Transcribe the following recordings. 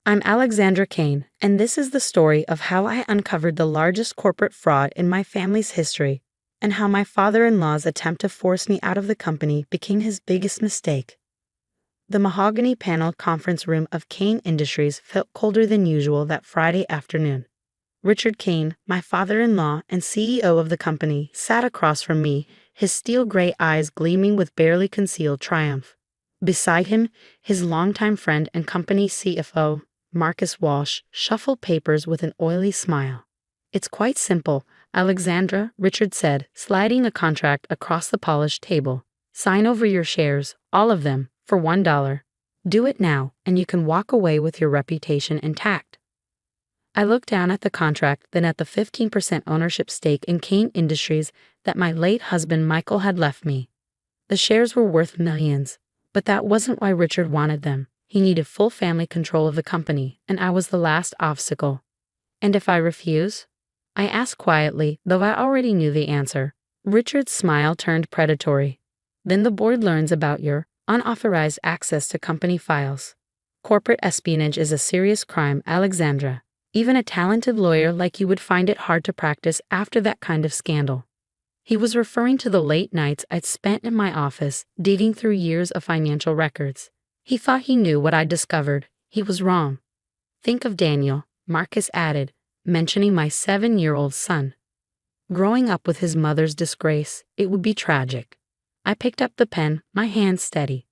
I'm Alexandra Kane, and this is the story of how I uncovered the largest corporate fraud in my family's history, and how my father-in-law's attempt to force me out of the company became his biggest mistake. The mahogany-paneled conference room of Kane Industries felt colder than usual that Friday afternoon. Richard Kane, my father-in-law and CEO of the company, sat across from me, his steel-gray eyes gleaming with barely concealed triumph. Beside him, his longtime friend and company CFO, Marcus Walsh, shuffled papers with an oily smile. "It's quite simple, Alexandra," Richard said, sliding a contract across the polished table. "Sign over your shares, all of them, for $1. Do it now, and you can walk away with your reputation intact." I looked down at the contract, then at the 15% ownership stake in Kane Industries that my late husband Michael had left me. The shares were worth millions, but that wasn't why Richard wanted them. He needed full family control of the company, and I was the last obstacle. "And if I refuse?" I asked quietly, though I already knew the answer. Richard's smile turned predatory. "Then the board learns about your unauthorized access to company files. Corporate espionage is a serious crime, Alexandra. Even a talented lawyer like you would find it hard to practice after that kind of scandal." He was referring to the late nights I'd spent in my office, digging through years of financial records. He thought he knew what I'd discovered. He was wrong. "Think of Daniel," Marcus added, mentioning my 7-year-old son. Growing up with his mother's disgrace, it would be tragic. I picked up the pen, my hand steady.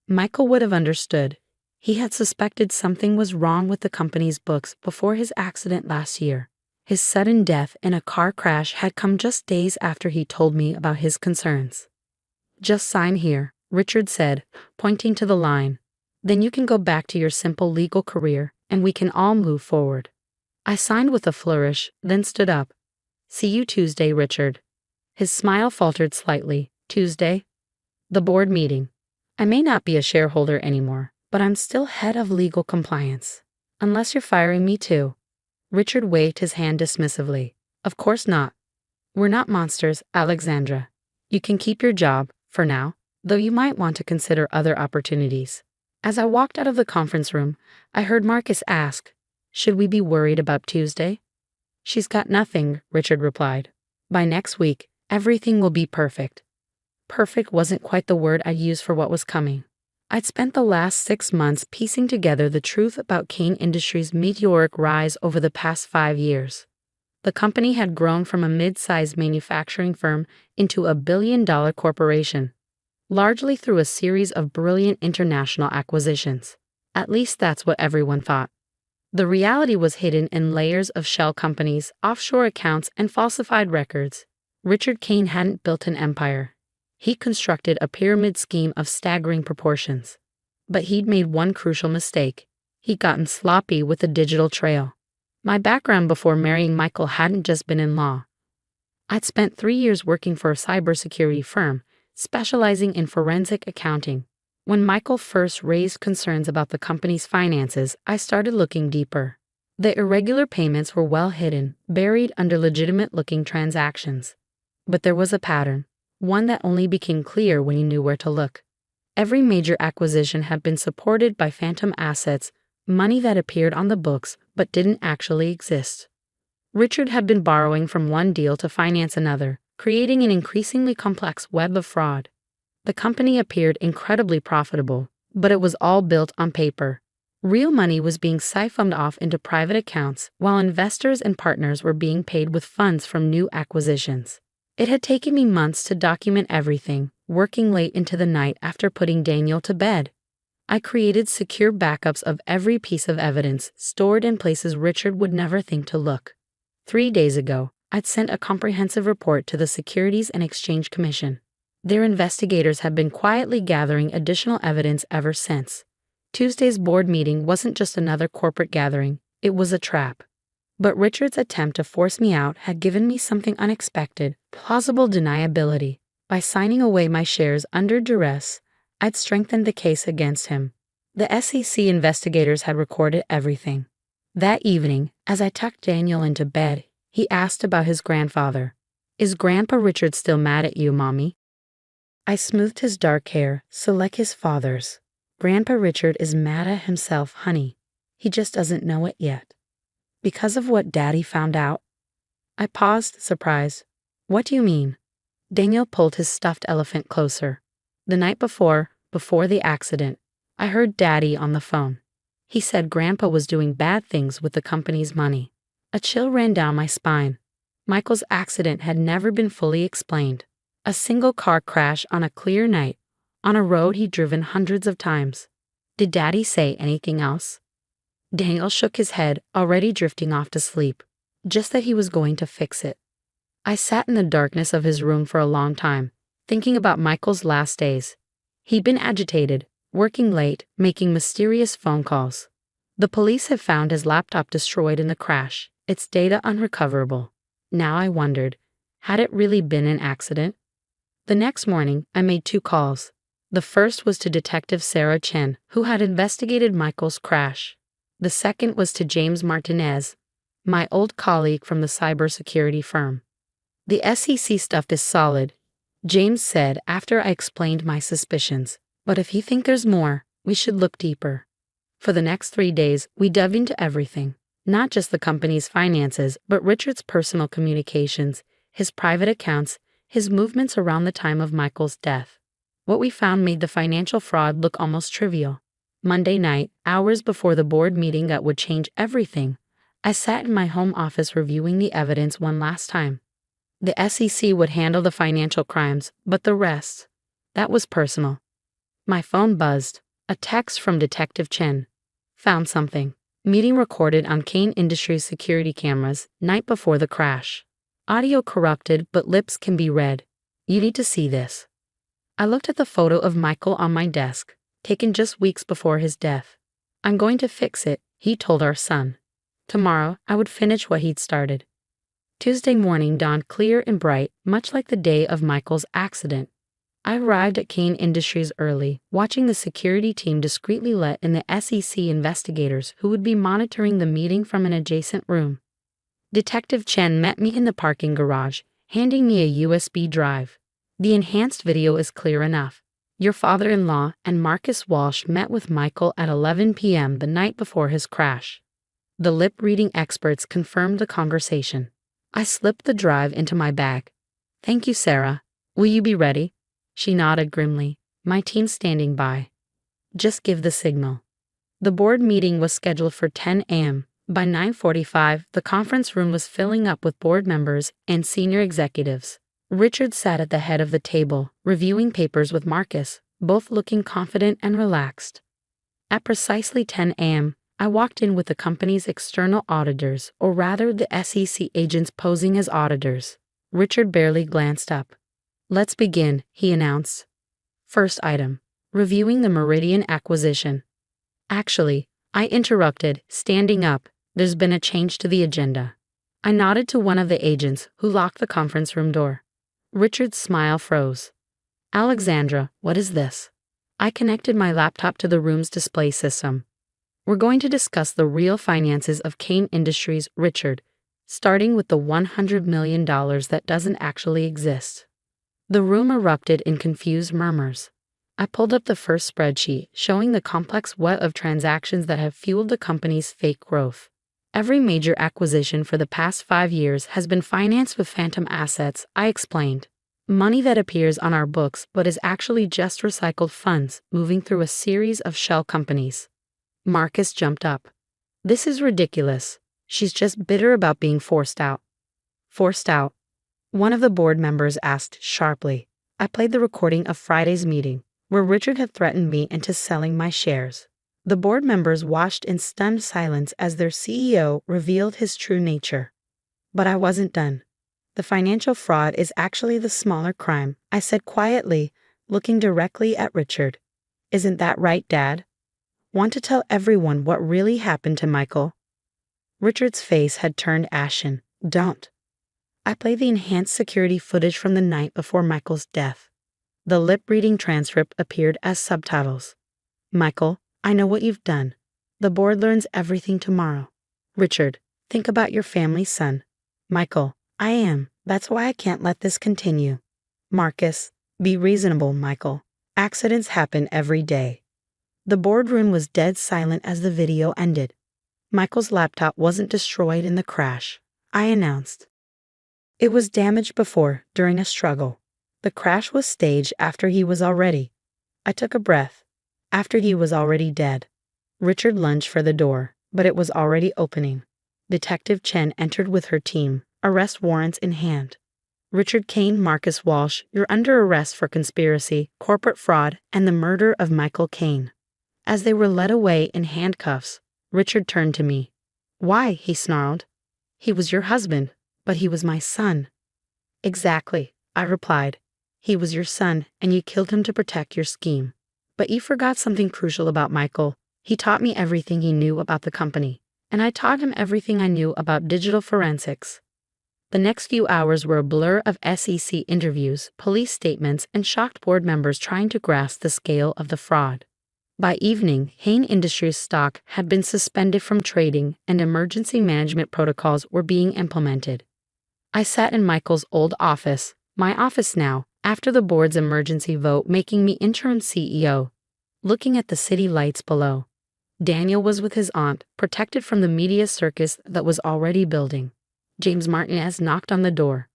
Michael would have understood. He had suspected something was wrong with the company's books before his accident last year. His sudden death in a car crash had come just days after he told me about his concerns. "Just sign here," Richard said, pointing to the line. "Then you can go back to your simple legal career, and we can all move forward." I signed with a flourish, then stood up. "See you Tuesday, Richard." His smile faltered slightly. "Tuesday?" "The board meeting. I may not be a shareholder anymore, but I'm still head of legal compliance. Unless you're firing me too." Richard waved his hand dismissively. "Of course not. We're not monsters, Alexandra. You can keep your job, for now, though you might want to consider other opportunities." As I walked out of the conference room, I heard Marcus ask, "Should we be worried about Tuesday?" "She's got nothing," Richard replied. "By next week, everything will be perfect." Perfect wasn't quite the word I'd use for what was coming. I'd spent the last 6 months piecing together the truth about Kane Industries' meteoric rise over the past 5 years. The company had grown from a mid-sized manufacturing firm into a billion-dollar corporation, largely through a series of brilliant international acquisitions. At least that's what everyone thought. The reality was hidden in layers of shell companies, offshore accounts, and falsified records. Richard Kane hadn't built an empire. He constructed a pyramid scheme of staggering proportions. But he'd made one crucial mistake. He'd gotten sloppy with the digital trail. My background before marrying Michael hadn't just been in law. I'd spent 3 years working for a cybersecurity firm, specializing in forensic accounting. When Michael first raised concerns about the company's finances, I started looking deeper. The irregular payments were well hidden, buried under legitimate-looking transactions. But there was a pattern. One that only became clear when you knew where to look. Every major acquisition had been supported by phantom assets, money that appeared on the books but didn't actually exist. Richard had been borrowing from one deal to finance another, creating an increasingly complex web of fraud. The company appeared incredibly profitable, but it was all built on paper. Real money was being siphoned off into private accounts, while investors and partners were being paid with funds from new acquisitions. It had taken me months to document everything, working late into the night after putting Daniel to bed. I created secure backups of every piece of evidence, stored in places Richard would never think to look. 3 days ago, I'd sent a comprehensive report to the Securities and Exchange Commission. Their investigators had been quietly gathering additional evidence ever since. Tuesday's board meeting wasn't just another corporate gathering, it was a trap. But Richard's attempt to force me out had given me something unexpected, plausible deniability. By signing away my shares under duress, I'd strengthened the case against him. The SEC investigators had recorded everything. That evening, as I tucked Daniel into bed, he asked about his grandfather. "Is Grandpa Richard still mad at you, Mommy?" I smoothed his dark hair, so like his father's. "Grandpa Richard is mad at himself, honey. He just doesn't know it yet. Because of what Daddy found out? I paused, surprised. What do you mean? Daniel pulled his stuffed elephant closer. The night before the accident, I heard Daddy on the phone. He said Grandpa was doing bad things with the company's money. A chill ran down my spine. Michael's accident had never been fully explained. A single car crash on a clear night, on a road he'd driven hundreds of times. Did Daddy say anything else? Daniel shook his head, already drifting off to sleep. Just that he was going to fix it. I sat in the darkness of his room for a long time, thinking about Michael's last days. He'd been agitated, working late, making mysterious phone calls. The police had found his laptop destroyed in the crash, its data unrecoverable. Now I wondered, had it really been an accident? The next morning, I made 2 calls. The first was to Detective Sarah Chen, who had investigated Michael's crash. The second was to James Martinez, my old colleague from the cybersecurity firm. The SEC stuff is solid, James said after I explained my suspicions. But if you think there's more, we should look deeper. For the next 3 days, we dove into everything. Not just the company's finances, but Richard's personal communications, his private accounts, his movements around the time of Michael's death. What we found made the financial fraud look almost trivial. Monday night, hours before the board meeting that would change everything, I sat in my home office reviewing the evidence one last time. The SEC would handle the financial crimes, but the rest, that was personal. My phone buzzed. A text from Detective Chen. Found something. Meeting recorded on Kane Industries security cameras, night before the crash. Audio corrupted, but lips can be read. You need to see this. I looked at the photo of Michael on my desk, taken just weeks before his death. I'm going to fix it, he told our son. Tomorrow, I would finish what he'd started. Tuesday morning dawned clear and bright, much like the day of Michael's accident. I arrived at Kane Industries early, watching the security team discreetly let in the SEC investigators who would be monitoring the meeting from an adjacent room. Detective Chen met me in the parking garage, handing me a USB drive. The enhanced video is clear enough. Your father-in-law and Marcus Walsh met with Michael at 11 p.m. the night before his crash. The lip-reading experts confirmed the conversation. I slipped the drive into my bag. Thank you, Sarah. Will you be ready? She nodded grimly. My team's standing by. Just give the signal. The board meeting was scheduled for 10 a.m. By 9:45, the conference room was filling up with board members and senior executives. Richard sat at the head of the table, reviewing papers with Marcus, both looking confident and relaxed. At precisely 10 a.m., I walked in with the company's external auditors, or rather the SEC agents posing as auditors. Richard barely glanced up. Let's begin, he announced. First item, reviewing the Meridian acquisition. Actually, I interrupted, standing up. There's been a change to the agenda. I nodded to one of the agents, who locked the conference room door. Richard's smile froze. Alexandra, what is this? I connected my laptop to the room's display system. We're going to discuss the real finances of Kane Industries, Richard, starting with the $100 million that doesn't actually exist. The room erupted in confused murmurs. I pulled up the first spreadsheet, showing the complex web of transactions that have fueled the company's fake growth. Every major acquisition for the past 5 years has been financed with phantom assets, I explained. Money that appears on our books but is actually just recycled funds moving through a series of shell companies. Marcus jumped up. This is ridiculous. She's just bitter about being forced out. Forced out? One of the board members asked sharply. I played the recording of Friday's meeting, where Richard had threatened me into selling my shares. The board members watched in stunned silence as their CEO revealed his true nature. But I wasn't done. The financial fraud is actually the smaller crime, I said quietly, looking directly at Richard. Isn't that right, Dad? Want to tell everyone what really happened to Michael? Richard's face had turned ashen. Don't. I played the enhanced security footage from the night before Michael's death. The lip-reading transcript appeared as subtitles. Michael, I know what you've done. The board learns everything tomorrow. Richard, think about your family, son. Michael, I am. That's why I can't let this continue. Marcus, be reasonable, Michael. Accidents happen every day. The boardroom was dead silent as the video ended. Michael's laptop wasn't destroyed in the crash, I announced. It was damaged before, during a struggle. The crash was staged after he was already. I took a breath. After he was already dead. Richard lunged for the door, but it was already opening. Detective Chen entered with her team, arrest warrants in hand. Richard Kane Marcus Walsh, you're under arrest for conspiracy, corporate fraud, and the murder of Michael Kane. As they were led away in handcuffs, Richard turned to me. Why? He snarled. He was your husband, but he was my son. Exactly, I replied. He was your son, and you killed him to protect your scheme. But you forgot something crucial about Michael. He taught me everything he knew about the company, and I taught him everything I knew about digital forensics. The next few hours were a blur of SEC interviews, police statements, and shocked board members trying to grasp the scale of the fraud. By evening, Kane Industries stock had been suspended from trading and emergency management protocols were being implemented. I sat in Michael's old office, my office now, after the board's emergency vote making me interim CEO, looking at the city lights below. Daniel was with his aunt, protected from the media circus that was already building. James Martinez knocked on the door.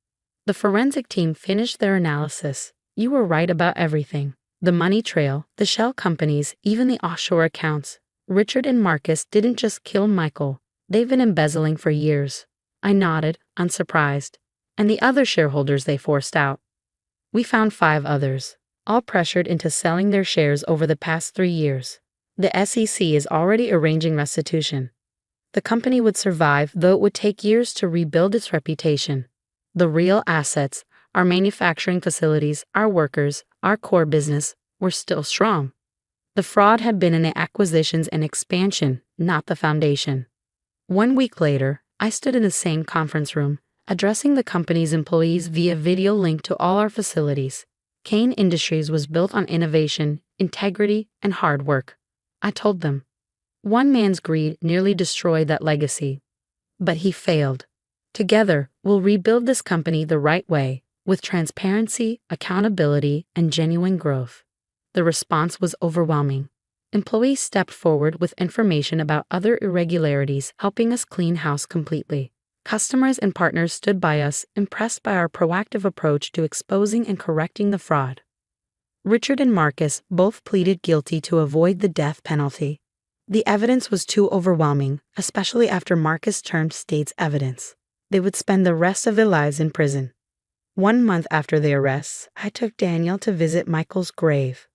The forensic team finished their analysis. You were right about everything. The money trail, the shell companies, even the offshore accounts. Richard and Marcus didn't just kill Michael. They've been embezzling for years. I nodded, unsurprised. And the other shareholders they forced out. We found 5 others, all pressured into selling their shares over the past 3 years. The SEC is already arranging restitution. The company would survive, though it would take years to rebuild its reputation. The real assets, our manufacturing facilities, our workers, our core business, were still strong. The fraud had been in the acquisitions and expansion, not the foundation. 1 week later, I stood in the same conference room, addressing the company's employees via video link to all our facilities. Kane Industries was built on innovation, integrity, and hard work. I told them. One man's greed nearly destroyed that legacy. But he failed. Together, we'll rebuild this company the right way, with transparency, accountability, and genuine growth. The response was overwhelming. Employees stepped forward with information about other irregularities, helping us clean house completely. Customers and partners stood by us, impressed by our proactive approach to exposing and correcting the fraud. Richard and Marcus both pleaded guilty to avoid the death penalty. The evidence was too overwhelming, especially after Marcus turned state's evidence. They would spend the rest of their lives in prison. 1 month after the arrests, I took Daniel to visit Michael's grave.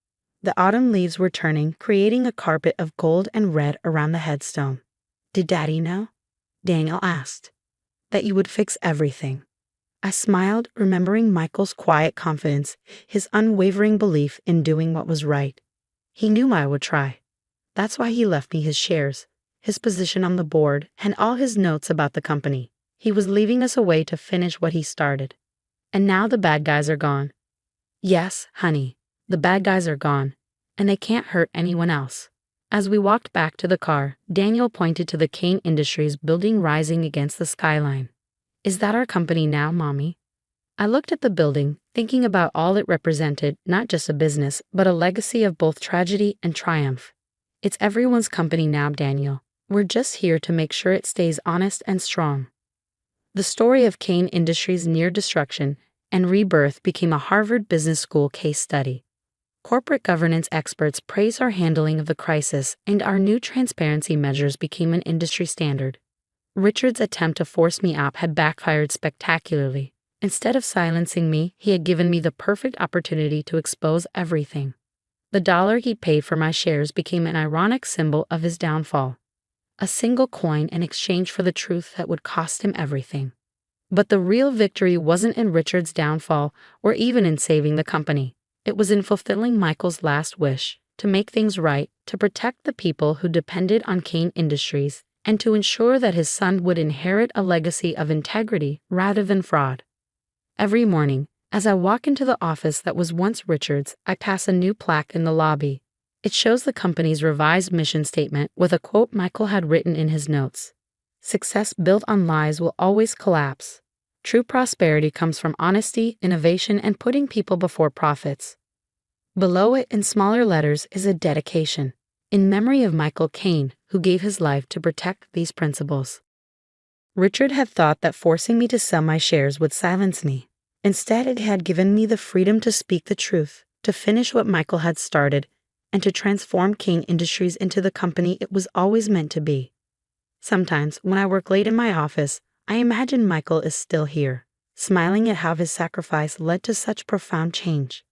The autumn leaves were turning, creating a carpet of gold and red around the headstone. Did Daddy know? Daniel asked. That you would fix everything. I smiled, remembering Michael's quiet confidence, his unwavering belief in doing what was right. He knew I would try. That's why he left me his shares, his position on the board, and all his notes about the company. He was leaving us a way to finish what he started. And now the bad guys are gone. Yes, honey, the bad guys are gone, and they can't hurt anyone else. As we walked back to the car, Daniel pointed to the Kane Industries building rising against the skyline. Is that our company now, Mommy? I looked at the building, thinking about all it represented, not just a business, but a legacy of both tragedy and triumph. It's everyone's company now, Daniel. We're just here to make sure it stays honest and strong. The story of Kane Industries' near destruction and rebirth became a Harvard Business School case study. Corporate governance experts praise our handling of the crisis, and our new transparency measures became an industry standard. Richard's attempt to force me out had backfired spectacularly. Instead of silencing me, he had given me the perfect opportunity to expose everything. The dollar he paid for my shares became an ironic symbol of his downfall. A single coin in exchange for the truth that would cost him everything. But the real victory wasn't in Richard's downfall or even in saving the company. It was in fulfilling Michael's last wish, to make things right, to protect the people who depended on Kane Industries, and to ensure that his son would inherit a legacy of integrity rather than fraud. Every morning, as I walk into the office that was once Richard's, I pass a new plaque in the lobby. It shows the company's revised mission statement with a quote Michael had written in his notes. Success built on lies will always collapse. True prosperity comes from honesty, innovation, and putting people before profits. Below it, in smaller letters, is a dedication. In memory of Michael Kane, who gave his life to protect these principles. Richard had thought that forcing me to sell my shares would silence me. Instead, it had given me the freedom to speak the truth, to finish what Michael had started, and to transform King Industries into the company it was always meant to be. Sometimes, when I work late in my office, I imagine Michael is still here, smiling at how his sacrifice led to such profound change.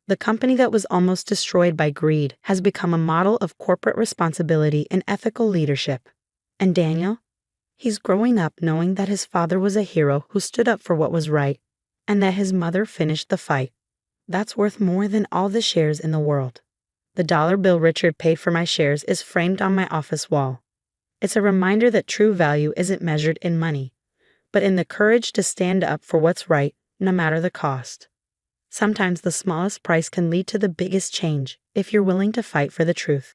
The company that was almost destroyed by greed has become a model of corporate responsibility and ethical leadership. And Daniel? He's growing up knowing that his father was a hero who stood up for what was right, and that his mother finished the fight. That's worth more than all the shares in the world. The dollar bill Richard paid for my shares is framed on my office wall. It's a reminder that true value isn't measured in money, but in the courage to stand up for what's right, no matter the cost. Sometimes the smallest price can lead to the biggest change if you're willing to fight for the truth.